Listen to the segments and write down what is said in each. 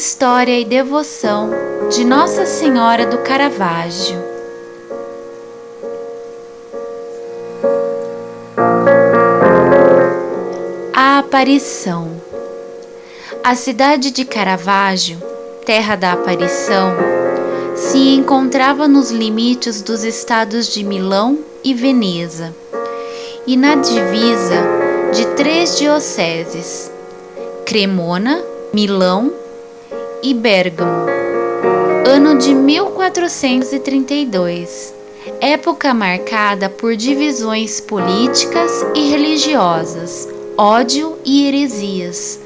História e devoção de Nossa Senhora do Caravaggio. A aparição. A cidade de Caravaggio, terra da aparição, se encontrava nos limites dos estados de Milão e Veneza, e na divisa de 3 dioceses: Cremona, Milão e Bérgamo. Ano de 1432, época marcada por divisões políticas e religiosas, ódio e heresias,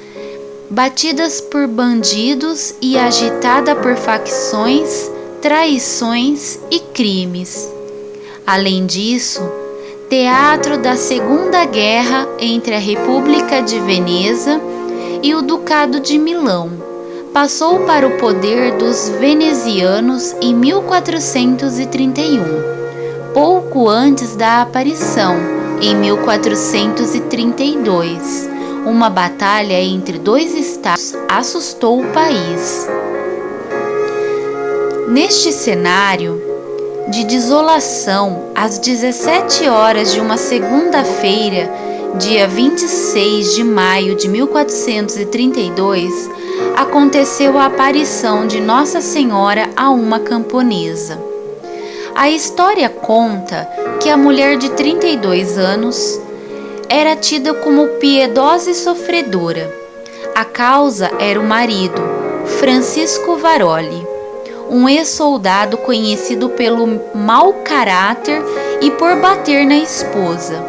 batidas por bandidos e agitada por facções, traições e crimes. Além disso, teatro da Segunda Guerra entre a República de Veneza e o Ducado de Milão, passou para o poder dos venezianos em 1431, pouco antes da aparição, em 1432. Uma batalha entre 2 estados assustou o país. Neste cenário de desolação, às 17 horas de uma segunda-feira, dia 26 de maio de 1432, aconteceu a aparição de Nossa Senhora a uma camponesa. A história conta que a mulher de 32 anos era tida como piedosa e sofredora. A causa era o marido, Francisco Varoli, um ex-soldado conhecido pelo mau caráter e por bater na esposa.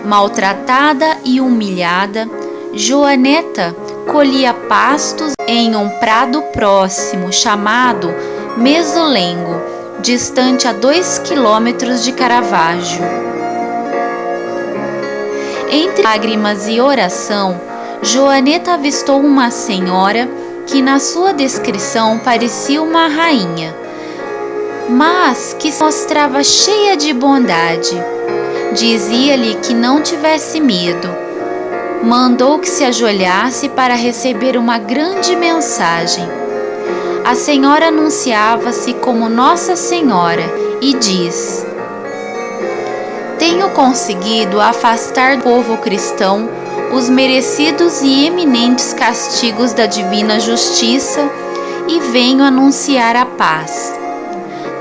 Maltratada e humilhada, Joaneta colhia pastos em um prado próximo chamado Mesolengo, distante a 2 quilômetros de Caravaggio. Entre lágrimas e oração, Joaneta avistou uma senhora que na sua descrição parecia uma rainha, mas que se mostrava cheia de bondade. Dizia-lhe que não tivesse medo. Mandou que se ajoelhasse para receber uma grande mensagem. A senhora anunciava-se como Nossa Senhora e diz: tenho conseguido afastar do povo cristão os merecidos e eminentes castigos da divina justiça e venho anunciar a paz.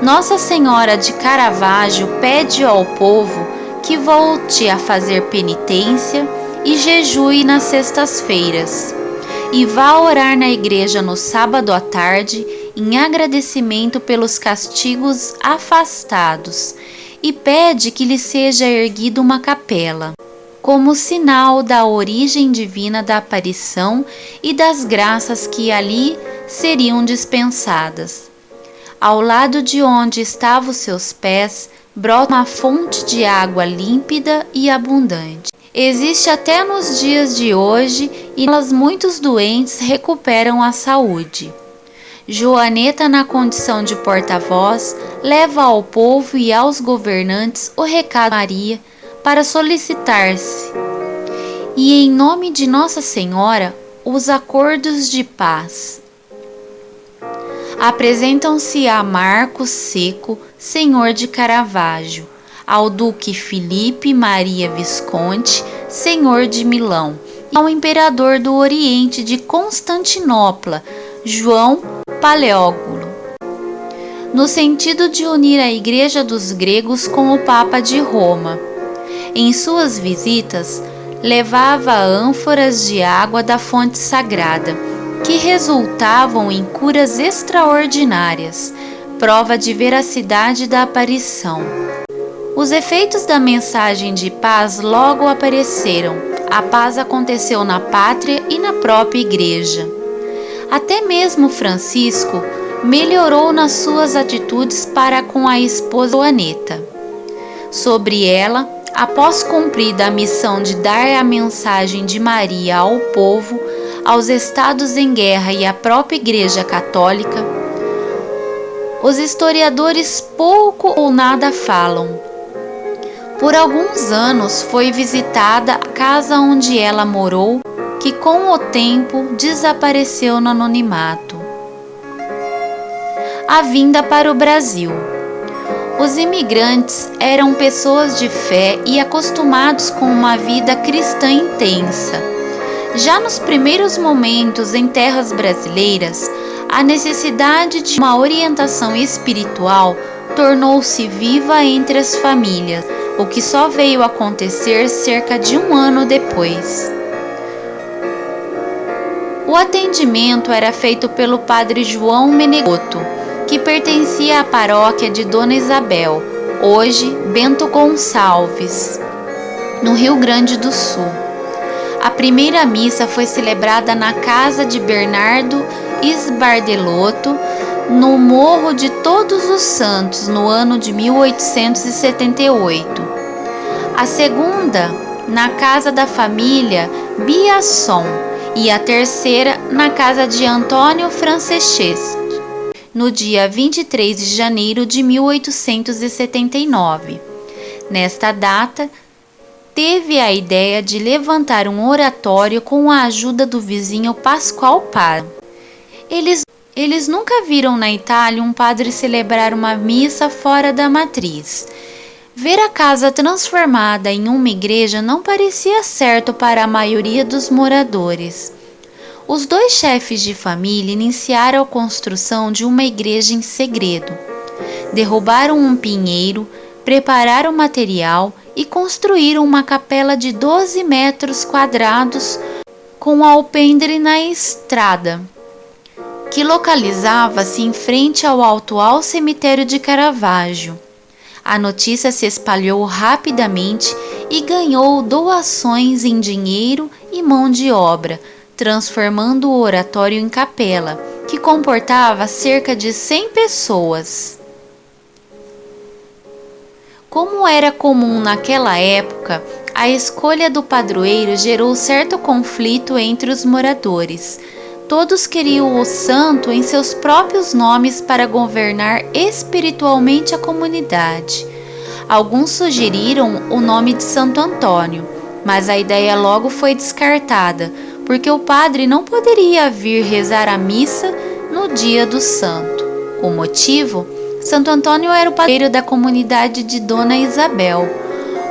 Nossa Senhora de Caravaggio pede ao povo que volte a fazer penitência e jejue nas sextas-feiras, e vá orar na igreja no sábado à tarde em agradecimento pelos castigos afastados, e pede que lhe seja erguida uma capela, como sinal da origem divina da aparição e das graças que ali seriam dispensadas. Ao lado de onde estavam os seus pés, brota uma fonte de água límpida e abundante. Existe até nos dias de hoje e nelas muitos doentes recuperam a saúde. Joaneta, na condição de porta-voz, leva ao povo e aos governantes o recado de Maria para solicitar-se, e em nome de Nossa Senhora, os acordos de paz. Apresentam-se a Marco Seco, senhor de Caravaggio, ao duque Filipe Maria Visconti, senhor de Milão, e ao imperador do Oriente de Constantinopla, João Paleógulo, no sentido de unir a Igreja dos Gregos com o Papa de Roma. Em suas visitas, levava ânforas de água da fonte sagrada, que resultavam em curas extraordinárias, prova de veracidade da aparição. Os efeitos da mensagem de paz logo apareceram. A paz aconteceu na pátria e na própria igreja. Até mesmo Francisco melhorou nas suas atitudes para com a esposa Joaneta. Sobre ela, após cumprida a missão de dar a mensagem de Maria ao povo, aos estados em guerra e à própria Igreja Católica, os historiadores pouco ou nada falam. Por alguns anos foi visitada a casa onde ela morou, que com o tempo desapareceu no anonimato. a vinda para o Brasil. Os imigrantes eram pessoas de fé e acostumados com uma vida cristã intensa. Já nos primeiros momentos em terras brasileiras, a necessidade de uma orientação espiritual tornou-se viva entre as famílias, o que só veio acontecer cerca de um ano depois. O atendimento era feito pelo padre João Menegoto, que pertencia à paróquia de Dona Isabel, hoje Bento Gonçalves, no Rio Grande do Sul. A primeira missa foi celebrada na casa de Bernardo Isbardelotto, no Morro de Todos os Santos, no ano de 1878. A segunda, na casa da família Biasson, e a terceira, na casa de Antônio Franceschi, no dia 23 de janeiro de 1879. Nesta data, teve a ideia de levantar um oratório com a ajuda do vizinho Pascoal Paro. Eles nunca viram na Itália um padre celebrar uma missa fora da matriz. Ver a casa transformada em uma igreja não parecia certo para a maioria dos moradores. Os dois chefes de família iniciaram a construção de uma igreja em segredo. Derrubaram um pinheiro, prepararam material e construíram uma capela de 12 metros quadrados com alpendre na estrada, que localizava-se em frente ao atual cemitério de Caravaggio. A notícia se espalhou rapidamente e ganhou doações em dinheiro e mão de obra, transformando o oratório em capela, que comportava cerca de 100 pessoas. Como era comum naquela época, a escolha do padroeiro gerou certo conflito entre os moradores. Todos queriam o santo em seus próprios nomes para governar espiritualmente a comunidade. Alguns sugeriram o nome de Santo Antônio, mas a ideia logo foi descartada, porque o padre não poderia vir rezar a missa no dia do santo. O motivo? Santo Antônio era o padroeiro da comunidade de Dona Isabel.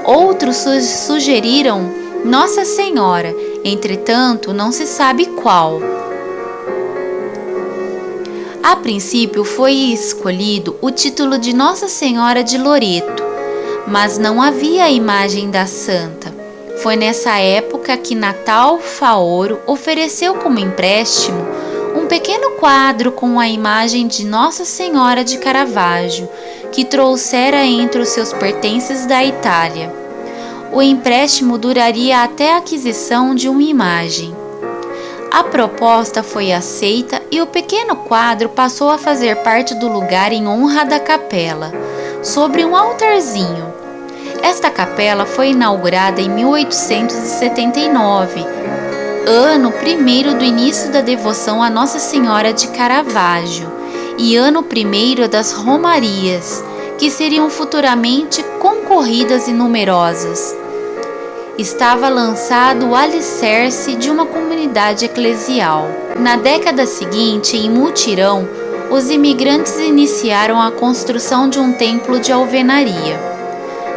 Outros sugeriram Nossa Senhora, entretanto, não se sabe qual. A princípio foi escolhido o título de Nossa Senhora de Loreto, mas não havia a imagem da santa. Foi nessa época que Natal Faoro ofereceu como empréstimo um pequeno quadro com a imagem de Nossa Senhora de Caravaggio, que trouxera entre os seus pertences da Itália. O empréstimo duraria até a aquisição de uma imagem. A proposta foi aceita e o pequeno quadro passou a fazer parte do lugar em honra da capela, sobre um altarzinho. Esta capela foi inaugurada em 1879, ano primeiro do início da devoção a Nossa Senhora de Caravaggio e ano primeiro das romarias, que seriam futuramente concorridas e numerosas. Estava lançado o alicerce de uma comunidade eclesial. Na década seguinte, em mutirão, os imigrantes iniciaram a construção de um templo de alvenaria.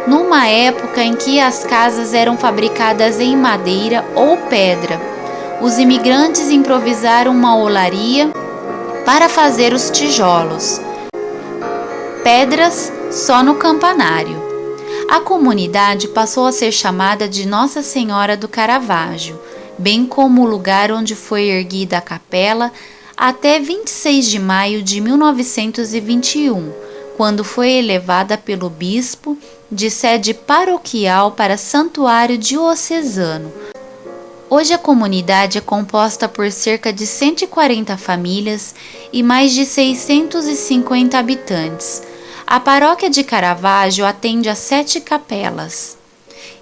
Numa época em que as casas eram fabricadas em madeira ou pedra, os imigrantes improvisaram uma olaria para fazer os tijolos. Pedras só no campanário. A comunidade passou a ser chamada de Nossa Senhora do Caravaggio, bem como o lugar onde foi erguida a capela, até 26 de maio de 1921, quando foi elevada pelo bispo de sede paroquial para santuário diocesano. Hoje a comunidade é composta por cerca de 140 famílias e mais de 650 habitantes. A paróquia de Caravaggio atende a 7 capelas.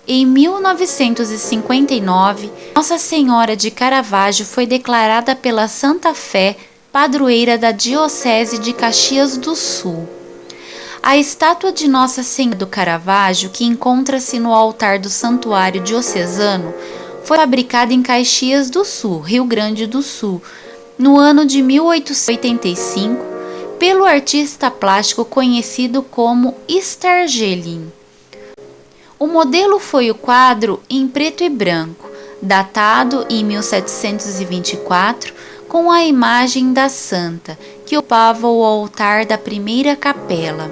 Em 1959, Nossa Senhora de Caravaggio foi declarada pela Santa Fé padroeira da Diocese de Caxias do Sul. A estátua de Nossa Senhora do Caravaggio, que encontra-se no altar do Santuário Diocesano, foi fabricada em Caxias do Sul, Rio Grande do Sul, no ano de 1885, pelo artista plástico conhecido como Stargelin. O modelo foi o quadro em preto e branco, datado em 1724, com a imagem da santa, que ocupava o altar da primeira capela.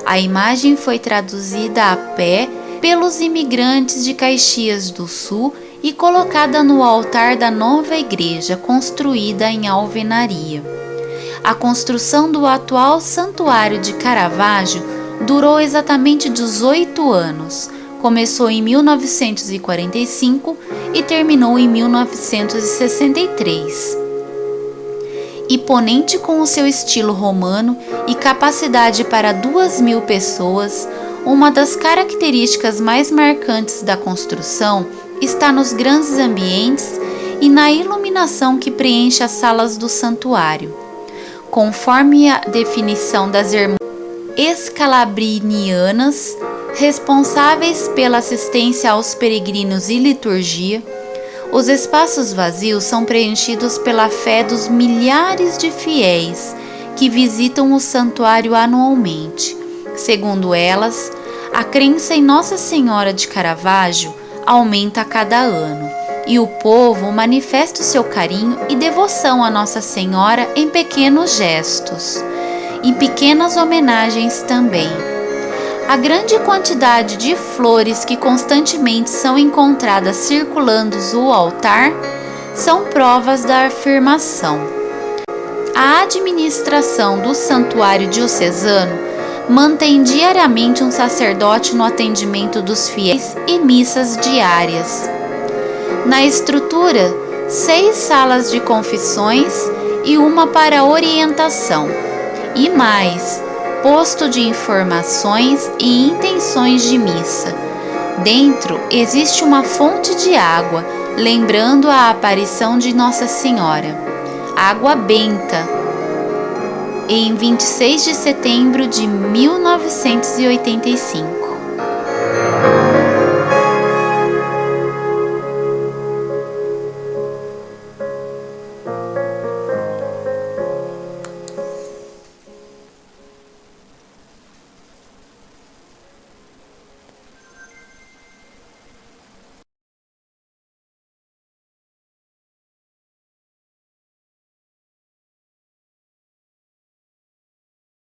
A imagem foi traduzida a pé pelos imigrantes de Caxias do Sul e colocada no altar da nova igreja, construída em alvenaria. A construção do atual Santuário de Caravaggio durou exatamente 18 anos. Começou em 1945 e terminou em 1963. Imponente com o seu estilo romano e capacidade para 2.000 pessoas, uma das características mais marcantes da construção está nos grandes ambientes e na iluminação que preenche as salas do santuário. Conforme a definição das irmãs escalabrinianas, responsáveis pela assistência aos peregrinos e liturgia, os espaços vazios são preenchidos pela fé dos milhares de fiéis que visitam o santuário anualmente. Segundo elas, a crença em Nossa Senhora de Caravaggio aumenta a cada ano, e o povo manifesta o seu carinho e devoção a Nossa Senhora em pequenos gestos, e pequenas homenagens também. A grande quantidade de flores que constantemente são encontradas circulando o altar são provas da afirmação. A administração do santuário diocesano mantém diariamente um sacerdote no atendimento dos fiéis e missas diárias. Na estrutura, 6 salas de confissões e uma para orientação, e mais posto de informações e intenções de missa. Dentro existe uma fonte de água, lembrando a aparição de Nossa Senhora. Água benta, em 26 de setembro de 1985.